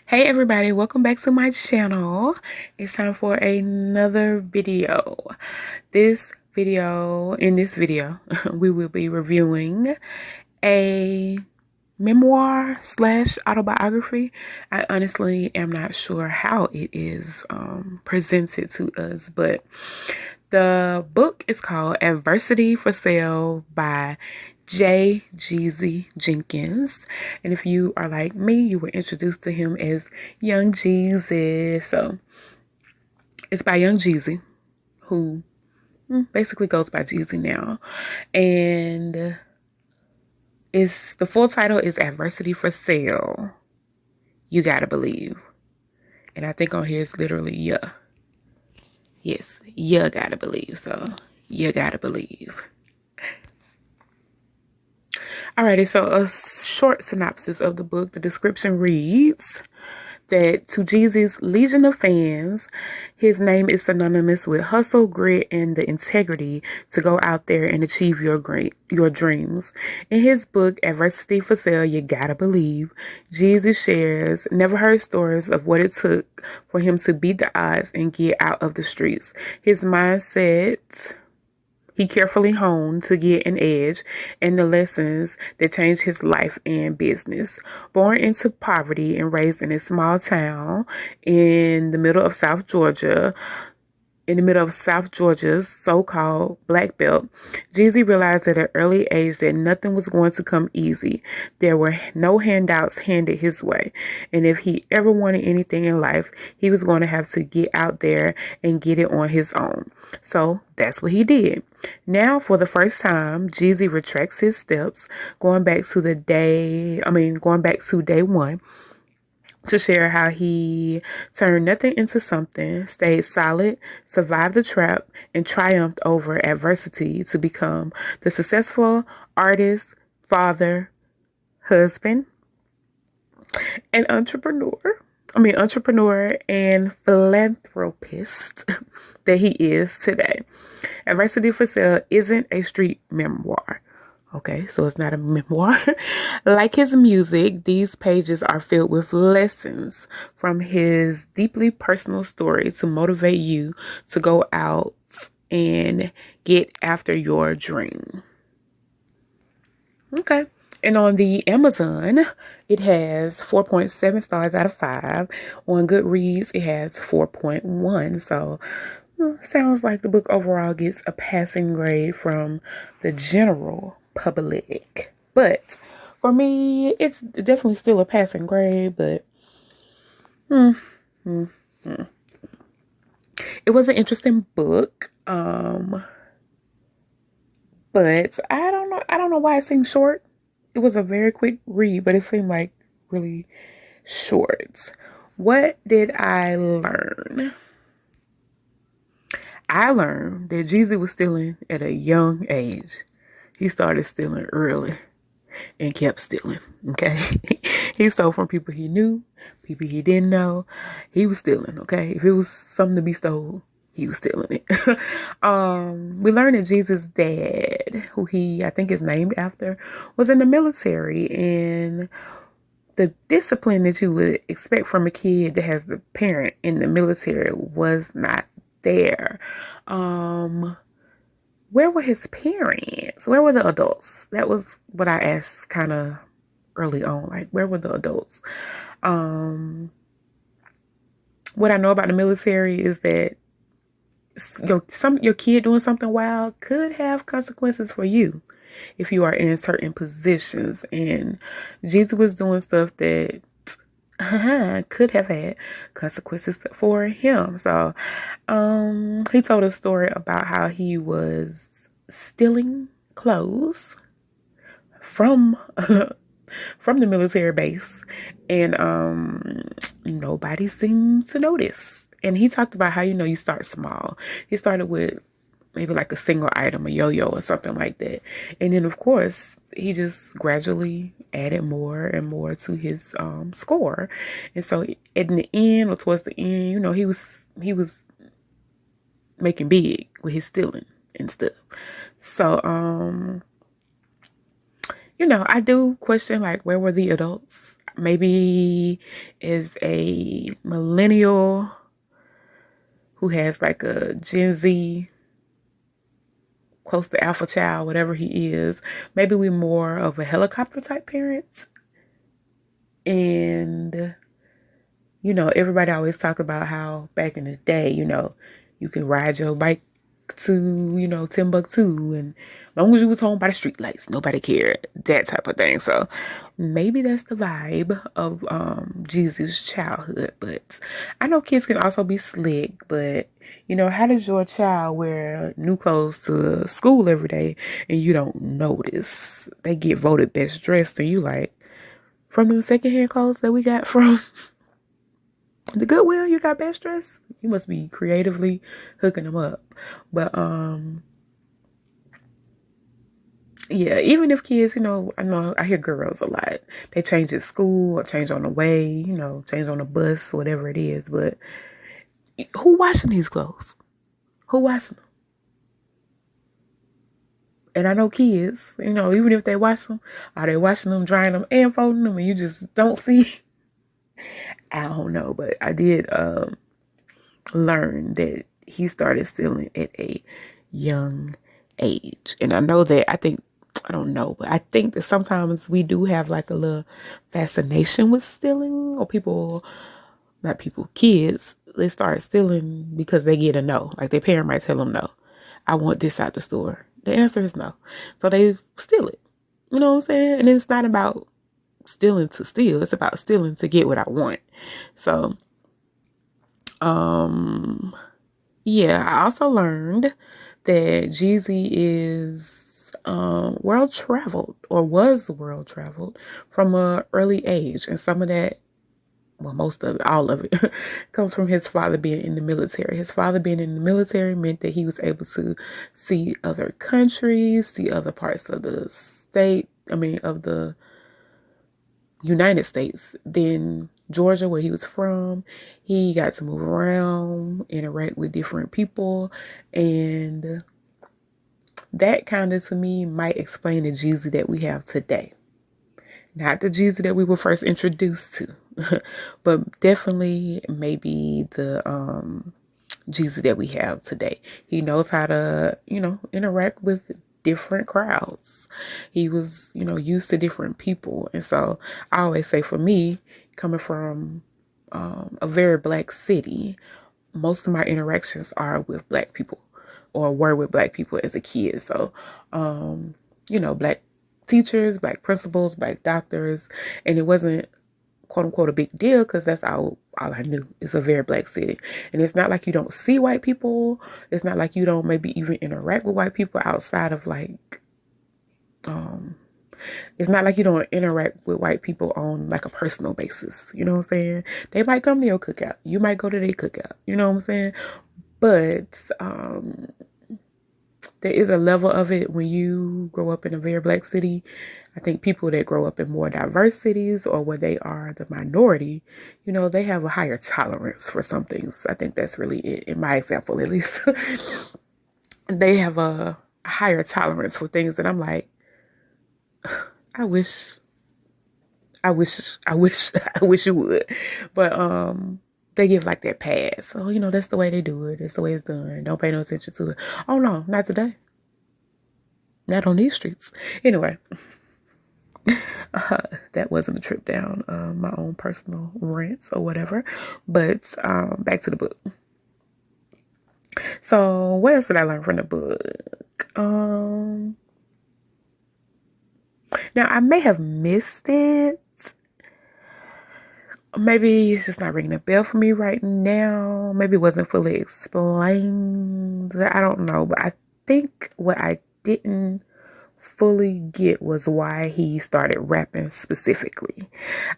Hey everybody, welcome back to my channel. It's time for another video. In this video, we will be reviewing a memoir slash autobiography. I honestly am not sure how it is presented to us, but the book is called Adversity for Sale by Jeezy Jenkins. And if you are like me, you were introduced to him as Young Jeezy. So it's by Young Jeezy, who basically goes by Jeezy now. And the full title is Adversity for Sale. You gotta believe. And I think on here it's literally yeah. Yes, you gotta believe. So you gotta believe. Alrighty, so a short synopsis of the book. The description reads that to Jeezy's legion of fans, his name is synonymous with hustle, grit, and the integrity to go out there and achieve your dreams. In his book, Adversity for Sale, You Gotta Believe, Jeezy shares never heard stories of what it took for him to beat the odds and get out of the streets. His mindset he carefully honed to get an edge, and the lessons that changed his life and business. Born into poverty and raised in a small town in the middle of South Georgia, South Georgia's so-called Black Belt, Jeezy realized at an early age that nothing was going to come easy. There were no handouts handed his way. And if he ever wanted anything in life, he was going to have to get out there and get it on his own. So that's what he did. Now, for the first time, Jeezy retracts his steps, going back to day one, to share how he turned nothing into something, stayed solid, survived the trap, and triumphed over adversity to become the successful artist, father, husband, and entrepreneur and philanthropist that he is today. Adversity for Sale isn't a street memoir. Okay, so it's not a memoir. Like his music, these pages are filled with lessons from his deeply personal story to motivate you to go out and get after your dream. Okay. And on the Amazon, it has 4.7 stars out of 5. On Goodreads, it has 4.1. So sounds like the book overall gets a passing grade from the general public. But for me, it's definitely still a passing grade, but it was an interesting book. But I don't know why it seemed short. It was a very quick read, but it seemed like really short. What did I learn? I learned that Jeezy was stealing at a young age. He started stealing early and kept stealing. Okay. He stole from people he knew, people he didn't know. He was stealing. Okay. If it was something to be stole, he was stealing it. We learned that Jeezy's dad, who I think is named after, was in the military, and the discipline that you would expect from a kid that has the parent in the military was not there. Where were his parents? Where were the adults? That was what I asked kind of early on. Like, where were the adults? What I know about the military is that your kid doing something wild could have consequences for you if you are in certain positions. And Jesus was doing stuff that could have had consequences for him. So he told a story about how he was stealing clothes from from the military base, and nobody seemed to notice. And he talked about how you start small. He started with maybe like a single item, a yo-yo or something like that, and then of course he just gradually added more and more to his score. And so at the end, or towards the end, he was making big with his stealing and stuff. So I do question, like, where were the adults? maybe is a millennial who has like a Gen Z, close to alpha child, whatever he is. Maybe we're more of a helicopter type parents. And, everybody always talk about how back in the day, you could ride your bike to, Timbuktu, and as long as you was home by the street lights, nobody cared, that type of thing. So maybe that's the vibe of Jeezy's childhood. But I know kids can also be slick, but how does your child wear new clothes to school every day and you don't notice? They get voted best dressed and you like, from them secondhand clothes that we got from the Goodwill, you got best dressed? You must be creatively hooking them up. But yeah, even if kids, I know I hear girls a lot. They change at school or change on the way, change on the bus, whatever it is. But who washing these clothes? Who washing them? And I know kids, even if they wash them, are they washing them, drying them, and folding them, and you just don't see? I don't know, but I did learn that he started stealing at a young age. And I know that I don't know, but I think that sometimes we do have like a little fascination with stealing, or kids, they start stealing because they get a no. Like their parent might tell them no. I want this out the store. The answer is no. So they steal it. You know what I'm saying? And it's not about stealing to steal. It's about stealing to get what I want. So, yeah, I also learned that Jeezy is world traveled, or was world traveled from a early age. And some of that, well, most of it, all of it, comes from his father being in the military. His father being in the military meant that he was able to see other countries, see other parts of the of the United States than Georgia, where he was from. He got to move around, interact with different people, and that kind of, to me, might explain the Jeezy that we have today. Not the Jeezy that we were first introduced to, but definitely maybe the Jeezy that we have today. He knows how to, interact with different crowds. He was, used to different people. And so I always say, for me, coming from a very black city, most of my interactions are with black people, or were with black people as a kid. So, black teachers, black principals, black doctors, and it wasn't quote unquote a big deal because that's all I knew. It's a very black city. And it's not like you don't see white people. It's not like you don't maybe even interact with white people outside of like it's not like you don't interact with white people on like a personal basis. You know what I'm saying? They might come to your cookout. You might go to their cookout. You know what I'm saying? But there is a level of it when you grow up in a very black city. I think people that grow up in more diverse cities, or where they are the minority, they have a higher tolerance for some things. I think that's really it, in my example, at least. They have a higher tolerance for things that I'm like, I wish, I wish, I wish, I wish you would. But they give like that pass. So, that's the way they do it. That's the way it's done. Don't pay no attention to it. Oh no, not today. Not on these streets. Anyway, that wasn't a trip down my own personal rants or whatever. But back to the book. So what else did I learn from the book? Now I may have missed it. Maybe it's just not ringing a bell for me right now. Maybe it wasn't fully explained. I don't know. But I think what I didn't fully get was why he started rapping specifically.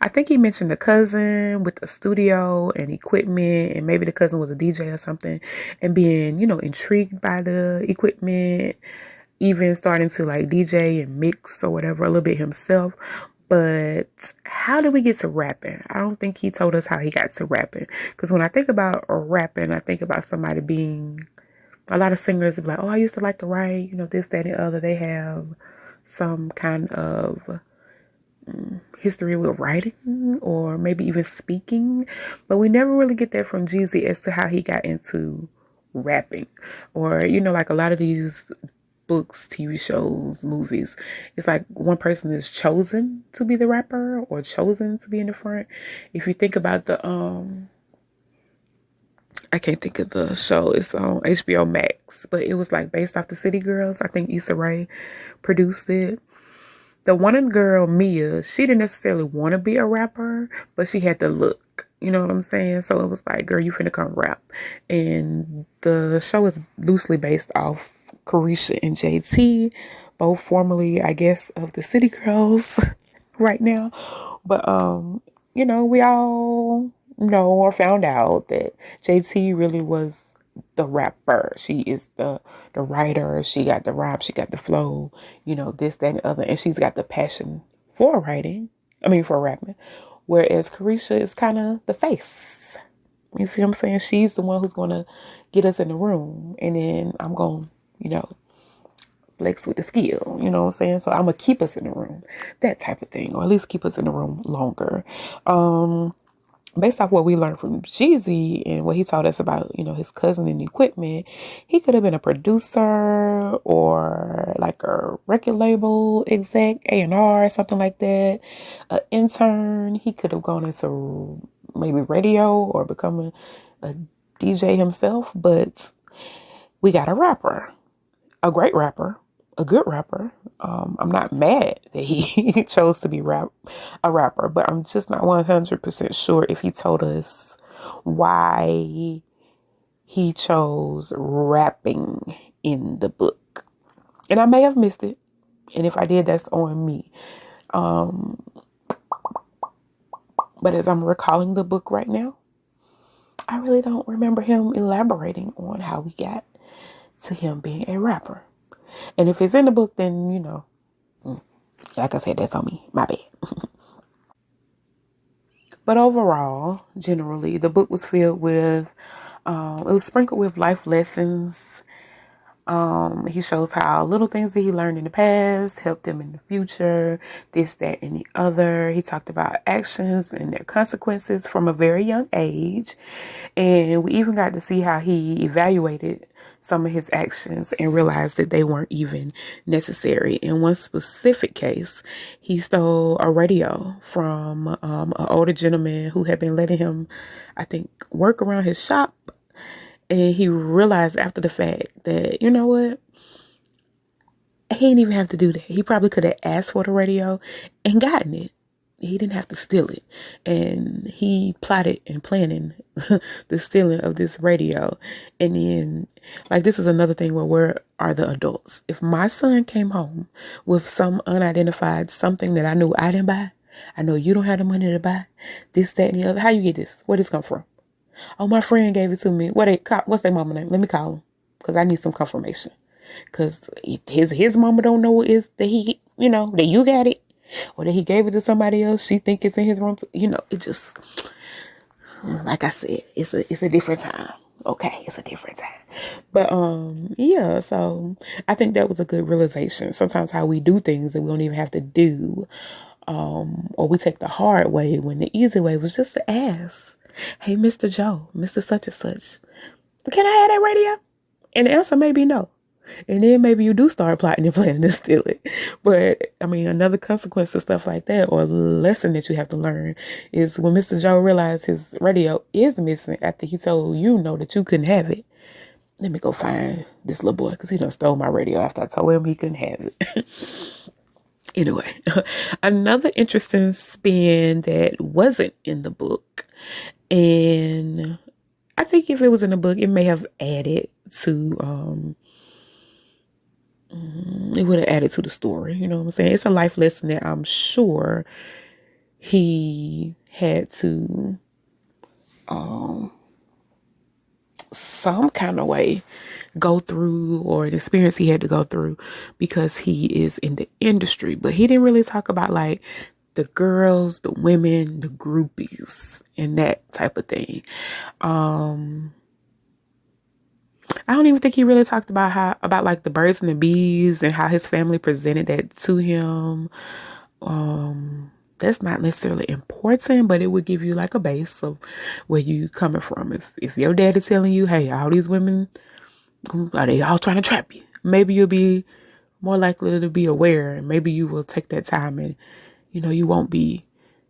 I think he mentioned a cousin with a studio and equipment, and maybe the cousin was a DJ or something, and being, intrigued by the equipment, even starting to like DJ and mix or whatever a little bit himself. But how did we get to rapping? I don't think he told us how he got to rapping. Because when I think about rapping, I think about somebody being, a lot of singers be like, oh, I used to like to write, this, that, and the other. They have some kind of history with writing or maybe even speaking, but we never really get that from Jeezy as to how he got into rapping. Or, like a lot of these books, TV shows, movies, it's like one person is chosen to be the rapper or chosen to be in the front. If you think about I can't think of the show. It's on HBO Max, but it was like based off the City Girls. I think Issa Rae produced it. The one girl, Mia, she didn't necessarily want to be a rapper, but she had the look. You know what I'm saying? So it was like, girl, you finna come rap. And the show is loosely based off Carisha and JT, both formerly, I guess, of the City Girls right now. But we all know or found out that JT really was the rapper. She is the writer. She got the rap, she got the flow, this, that, and the other. And she's got the passion for writing. I mean for rapping. Whereas Carisha is kind of the face. You see what I'm saying? She's the one who's gonna get us in the room. And then I'm gonna, flex with the skill, you know what I'm saying? So I'm gonna keep us in the room, that type of thing, or at least keep us in the room longer. Based off what we learned from Jeezy and what he taught us about, his cousin and equipment, he could have been a producer or like a record label exec, A&R, something like that, an intern. He could have gone into maybe radio or become a DJ himself, but we got a rapper, a great rapper, a good rapper. I'm not mad that he chose to be a rapper, but I'm just not 100% sure if he told us why he chose rapping in the book. And I may have missed it. And if I did, that's on me. But as I'm recalling the book right now, I really don't remember him elaborating on how we got to him being a rapper. And if it's in the book, then, like I said, that's on me. My bad. But overall, generally, the book was filled with, it was sprinkled with life lessons. He shows how little things that he learned in the past helped him in the future, this, that, and the other. He talked about actions and their consequences from a very young age. And we even got to see how he evaluated some of his actions and realized that they weren't even necessary. In one specific case, he stole a radio from an older gentleman who had been letting him, I think, work around his shop. And he realized after the fact that, you know what? He didn't even have to do that. He probably could have asked for the radio and gotten it. He didn't have to steal it. And he plotted and planning the stealing of this radio. And then, like, this is another thing where are the adults? If my son came home with some unidentified something that I knew I didn't buy, I know you don't have the money to buy this, that, and the other. How you get this? Where this come from? Oh, my friend gave it to me. What's their mama name? Let me call him because I need some confirmation. Because his mama don't know is that that you got it, or that he gave it to somebody else. She think it's in his room. It just, like I said, it's a different time. Okay, it's a different time. But yeah. So I think that was a good realization. Sometimes how we do things that we don't even have to do, or we take the hard way when the easy way was just to ask. Hey, Mr. Joe, Mr. Such and Such, can I have that radio? And the answer may be no. And then maybe you do start plotting and planning to steal it. But I mean, another consequence of stuff like that, or lesson that you have to learn, is when Mr. Joe realized his radio is missing after he told no that you couldn't have it. Let me go find this little boy because he done stole my radio after I told him he couldn't have it. Anyway, another interesting spin that wasn't in the book, and I think if it was in the book, it may have added to it would have added to the story. You know what I'm saying? It's a life lesson that I'm sure he had to some kind of way go through, or an experience he had to go through because he is in the industry. But he didn't really talk about like the girls, the women, the groupies, and that type of thing. I don't even think he really talked about like the birds and the bees and how his family presented that to him. that's not necessarily important, but it would give you like a base of where you coming from. If your dad is telling you, hey, all these women, are they all trying to trap you? Maybe you'll be more likely to be aware, and maybe you will take that time, and you won't be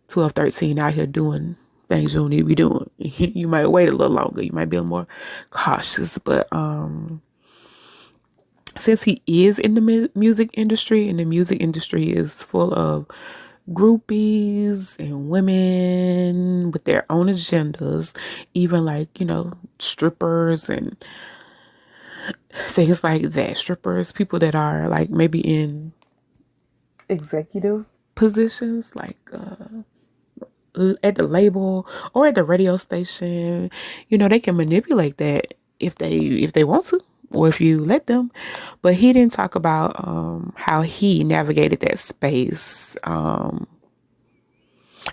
12, 13 out here doing things you don't need to be doing. You might wait a little longer. You might be a little more cautious. But since he is in the music industry, and the music industry is full of groupies and women with their own agendas, even like, strippers and things like that. Strippers, people that are like maybe in executive positions, like at the label or at the radio station, they can manipulate that if they want to, or if you let them. But he didn't talk about how he navigated that space.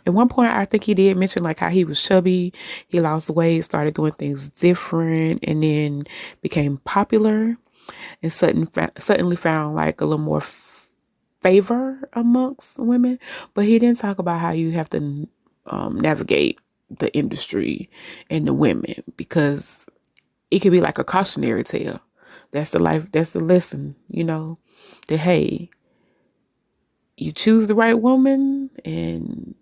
At one point, I think he did mention like how he was chubby, he lost weight, started doing things different, and then became popular, and suddenly found like a little more favor amongst women. But he didn't talk about how you have to navigate the industry and the women, because it could be like a cautionary tale. That's the life. That's the lesson. That hey, you choose the right woman, and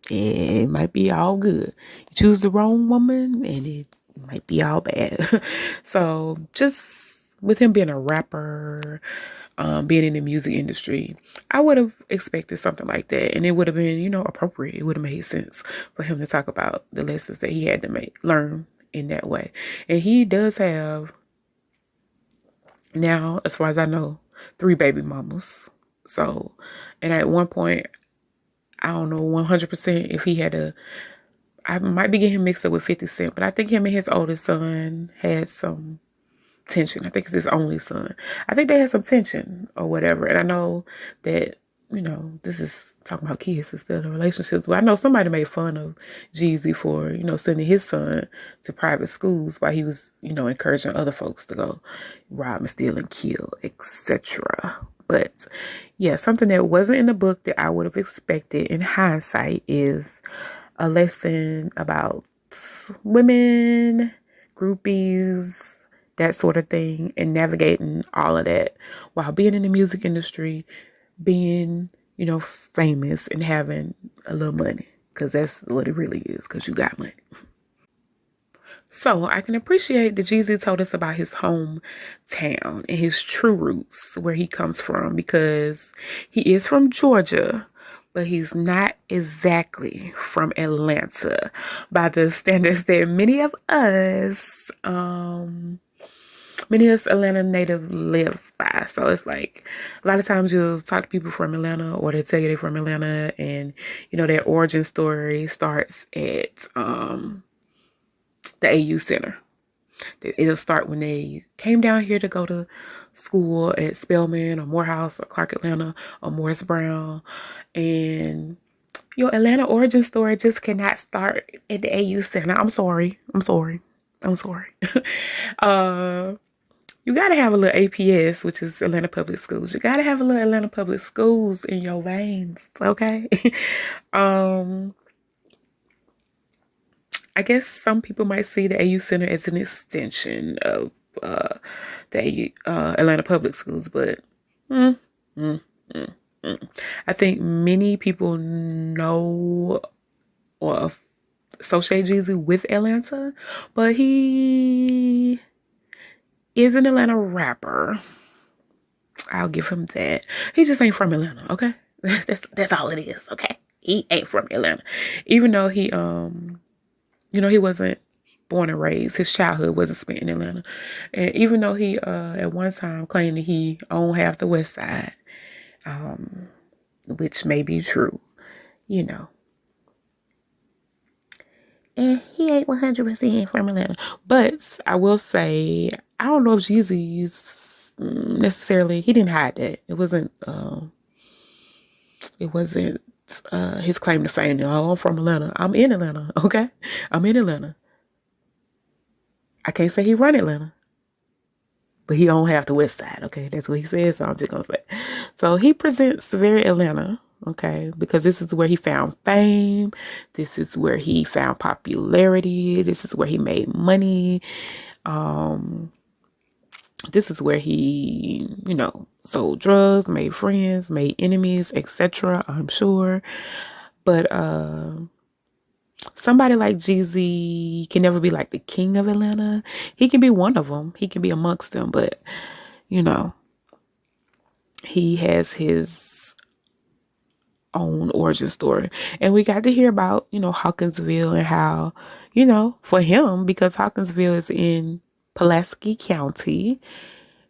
it might be all good. You choose the wrong woman, and it might be all bad. So just with him being a rapper, being in the music industry, I would have expected something like that, and it would have been, appropriate. It would have made sense for him to talk about the lessons that he had to learn in that way. And he does have now, as far as I know, 3 baby mamas. So, and at one point, I don't know 100% if he had I might be getting him mixed up with 50 Cent, but I think him and his oldest son had some tension. I think it's his only son. I think they had some tension or whatever. And I know that, this is talking about kids instead of relationships. But I know somebody made fun of Jeezy for, sending his son to private schools while he was, encouraging other folks to go rob and steal and kill, etc. But yeah, something that wasn't in the book that I would have expected in hindsight is a lesson about women, groupies, that sort of thing, and navigating all of that while being in the music industry, being, famous and having a little money, because that's what it really is, because you got money. So I can appreciate that Jeezy told us about his hometown and his true roots, where he comes from, because he is from Georgia, but he's not exactly from Atlanta by the standards that many of us Atlanta native live by. So it's like a lot of times you'll talk to people from Atlanta, or they tell you they're from Atlanta, and their origin story starts at the AU Center. It'll start when they came down here to go to school at Spelman or Morehouse or Clark Atlanta or Morris Brown. And your Atlanta origin story just cannot start at the AU Center. I'm sorry. uh, you got to have a little APS, which is Atlanta Public Schools. You got to have a little Atlanta Public Schools in your veins, okay? I guess some people might see the AU Center as an extension of the Atlanta Public Schools, but mm, mm, mm, mm. I think many people know or associate Jeezy with Atlanta, but he is an Atlanta rapper. I'll give him that. He just ain't from Atlanta, okay? That's all it is, okay? He ain't from Atlanta, even though he wasn't born and raised. His childhood wasn't spent in Atlanta. And even though he at one time claimed that he owned half the West Side, which may be true, you know. And he ain't 100% from Atlanta. But I will say, I don't know if Jeezy's necessarily, he didn't hide that. It wasn't his claim to fame. Oh, I'm from Atlanta. I'm in Atlanta, okay? I'm in Atlanta. I can't say he run Atlanta, but he own half the West Side, okay? That's what he says, so I'm just gonna say. So he presents very Atlanta, okay? Because this is where he found fame. This is where he found popularity. This is where he made money. This is where he, sold drugs, made friends, made enemies, etc. I'm sure. But somebody like Jeezy can never be like the king of Atlanta. He can be one of them. He can be amongst them, but you know, he has his own origin story. And we got to hear about, Hawkinsville and how, for him, because Hawkinsville is in Pulaski County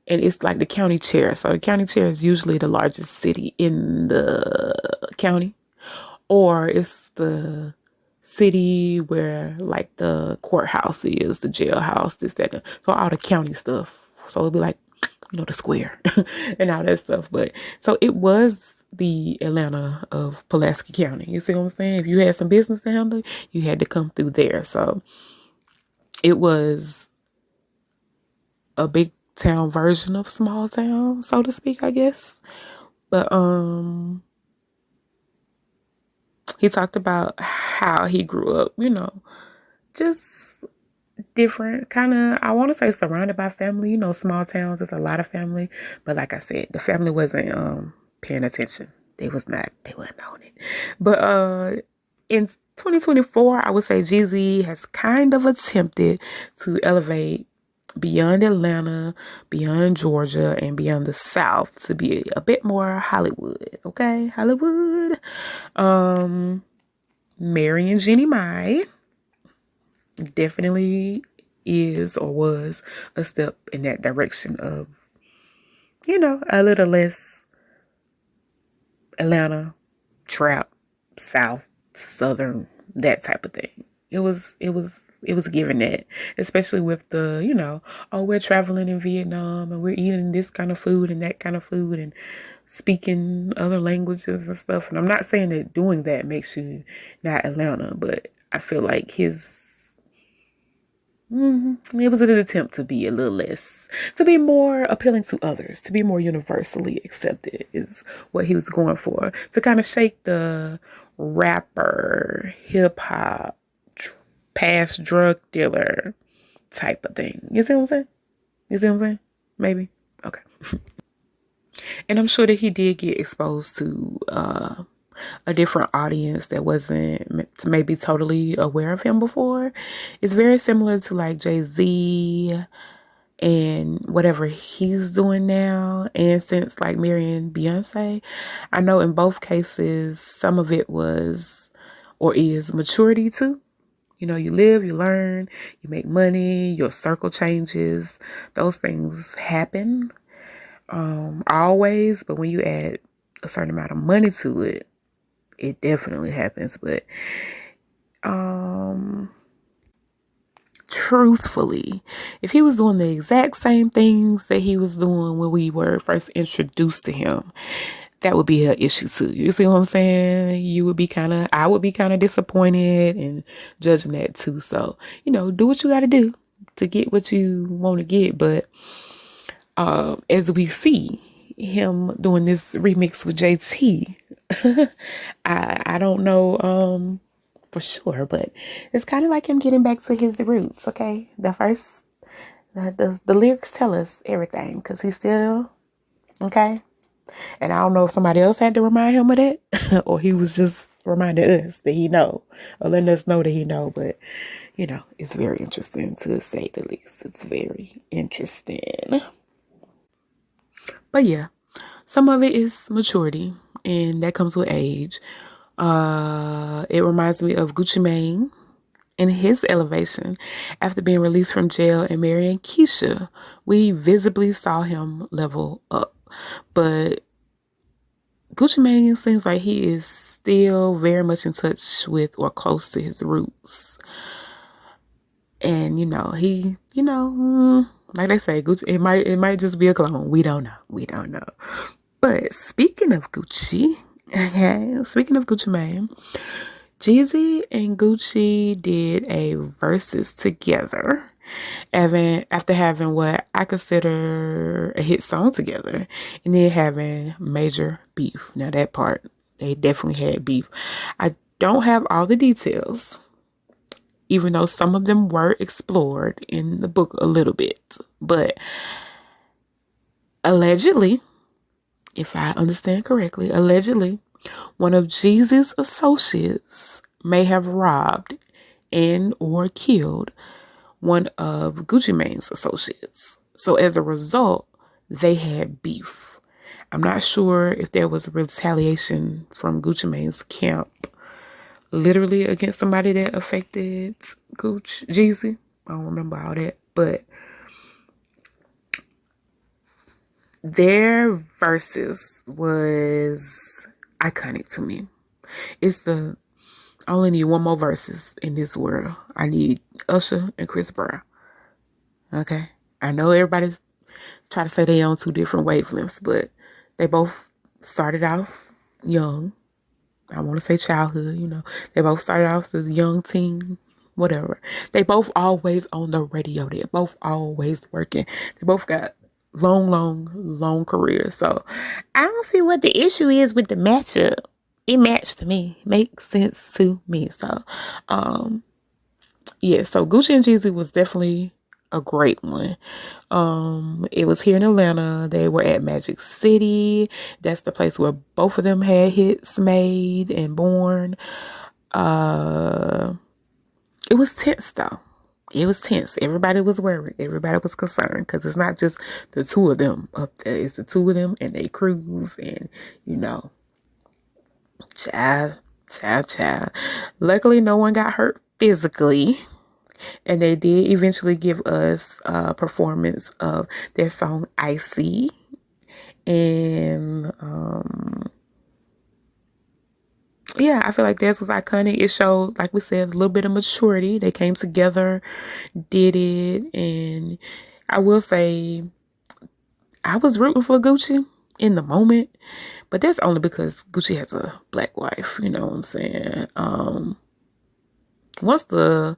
and it's like the county chair. So the county chair is usually the largest city in the county, or it's the city where like the courthouse is, the jailhouse, this, that. So all the county stuff. So it'd be like, the square and all that stuff. But so it was the Atlanta of Pulaski County. You see what I'm saying? If you had some business to handle, you had to come through there. So it was a big town version of small town, so to speak, I guess. But he talked about how he grew up, just different, kind of, I want to say surrounded by family. Small towns, there's a lot of family, but like I said, the family wasn't paying attention. They wasn't on it. But in 2024, I would say Jeezy has kind of attempted to elevate beyond Atlanta, beyond Georgia, and beyond the South to be a bit more Hollywood. Okay, Hollywood. Mary and Jeannie Mai definitely is or was a step in that direction of, a little less Atlanta, trap, South, Southern, that type of thing. It was given that, especially with the, oh, we're traveling in Vietnam and we're eating this kind of food and that kind of food and speaking other languages and stuff. And I'm not saying that doing that makes you not Atlanta, but I feel like it was an attempt to be a little less, to be more appealing to others, to be more universally accepted is what he was going for. To kind of shake the rapper, hip hop, past drug dealer type of thing. You see what I'm saying? Maybe. Okay. And I'm sure that he did get exposed to a different audience that wasn't maybe totally aware of him before. It's very similar to like Jay-Z and whatever he's doing now. And since like Mary and Beyonce, I know in both cases, some of it was or is maturity too. You live, you learn, you make money, your circle changes. Those things happen always. But when you add a certain amount of money to it, it definitely happens. But truthfully, if he was doing the exact same things that he was doing when we were first introduced to him, that would be an issue too. You see what I'm saying? I would be kind of disappointed and judging that too. So, do what you got to do to get what you want to get. But as we see him doing this remix with JT, I don't know for sure, but it's kind of like him getting back to his roots. Okay, the lyrics tell us everything because he's still okay. And I don't know if somebody else had to remind him of that or he was just reminding us that he know or letting us know that he know. But, it's very interesting to say the least. It's very interesting. But yeah, some of it is maturity and that comes with age. It reminds me of Gucci Mane and his elevation after being released from jail and marrying Keisha. We visibly saw him level up. But Gucci Mane seems like he is still very much in touch with or close to his roots. And, like they say, Gucci, it might just be a clone. We don't know. But speaking of Gucci, speaking of Gucci Mane, Jeezy and Gucci did a verses together after having what I consider a hit song together and then having major beef. Now that part, They definitely had beef. I don't have all the details, even though some of them were explored in the book a little bit. But allegedly, if I understand correctly, allegedly, one of Jeezy's associates may have robbed and or killed one of Gucci Mane's associates. So as a result, they had beef. I'm not sure if there was retaliation from Gucci Mane's camp literally against somebody that affected Jeezy. I don't remember all that, but their verses was iconic to me. I only need one more verses in this world. I need Usher and Chris Brown. Okay? I know everybody's trying to say they on two different wavelengths, but they both started off young. I want to say childhood, They both started off as young teen, whatever. They both always on the radio. They're both always working. They both got long careers. So I don't see what the issue is with the matchup. It matched to me. Makes sense to me. So, yeah. So Gucci and Jeezy was definitely a great one. It was here in Atlanta. They were at Magic City. That's the place where both of them had hits made and born. It was tense though. It was tense. Everybody was worried. Everybody was concerned because it's not just the two of them up there. It's the two of them and they crews and, child. Luckily, no one got hurt physically. And they did eventually give us a performance of their song Icy. And yeah, I feel like theirs was iconic. It showed, like we said, a little bit of maturity. They came together, did it. And I will say, I was rooting for Gucci in the moment. But that's only because Gucci has a black wife. You know what I'm saying? Once the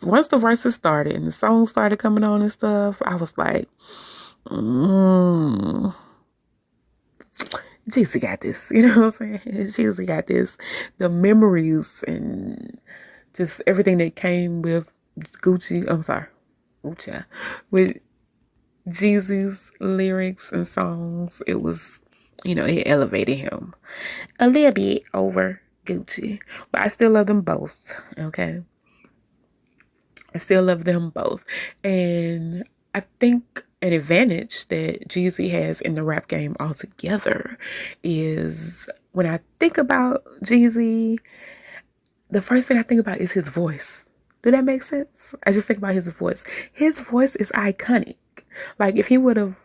verses started and the songs started coming on and stuff, I was like, Jeezy got this. You know what I'm saying? Jeezy got this. The memories and just everything that came with with Jeezy's lyrics and songs, it was, it elevated him a little bit over Gucci. But I still love them both, okay? I still love them both. And I think an advantage that Jeezy has in the rap game altogether is when I think about Jeezy, the first thing I think about is his voice. Do that make sense? I just think about his voice. His voice is iconic. Like if he would have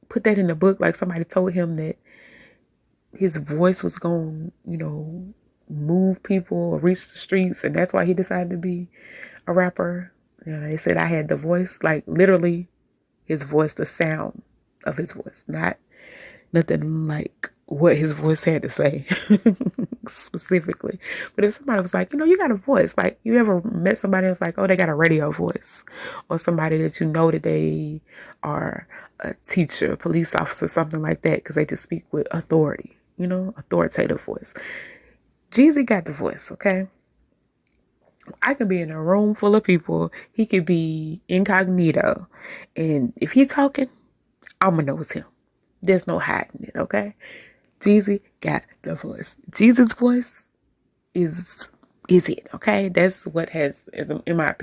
put that in the book, like somebody told him that his voice was going, move people or reach the streets, and that's why he decided to be a rapper. They said I had the voice, like literally his voice, the sound of his voice, not nothing like what his voice had to say specifically. But if somebody was like, you got a voice, like you ever met somebody that's like, oh, they got a radio voice, or somebody that that they are a teacher, police officer, something like that, because they just speak with authority, authoritative voice. Jeezy got the voice, okay? I could be in a room full of people. He could be incognito. And if he's talking, I'm going to know it's him. There's no hiding it, okay? Jeezy got the voice. Jeezy's voice is it, okay? That's what in my opinion.